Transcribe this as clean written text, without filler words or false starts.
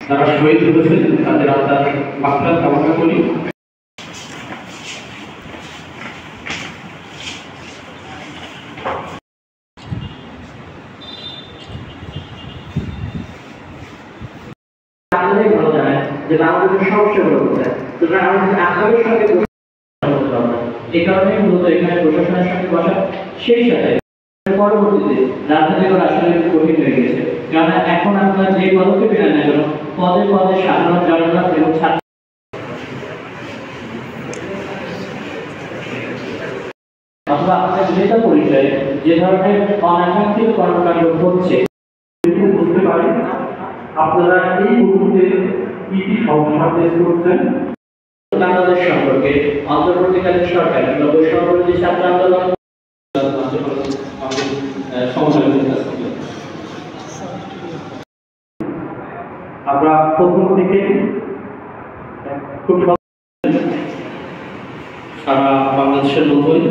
যারা শহীদ হয়েছেন তাদের আত্মার মাগফিরাত কামনা করি। আপনারাই ভালো জানেন যে বাংলাদেশের সবচেয়ে বড় কোথায়, সুতরাং আমাদের আগ্রহের সঙ্গে এই কারণে মূলত এখানে প্রশাসনের সঙ্গে বসা, সেই সাথে পরবর্তীতে রাজনীতি করা আসলে কঠিন হয়ে গেছে। কারণ এখন আপনারা যে পদক্ষেপ নেন না কেন, পদে পদে সাধারণ জনগণ এবং ছাত্র অথবা আপনাদের নেতা পরিচয়ে যে ধরনের অনাকাঙ্ক্ষিত কর্মকাণ্ড হচ্ছে বুঝতে পারি আপনারা এই মুহূর্তে কি কি সমস্যা ফেস করছেন। বাংলাদেশ সম্পর্কে অন্তর্বর্তীকালীন সরকার কিংবা বৈষম্যবিরোধী ছাত্র আন্দোলন আমরা প্রথম থেকে খুব সারা বাংলাদেশের মতোই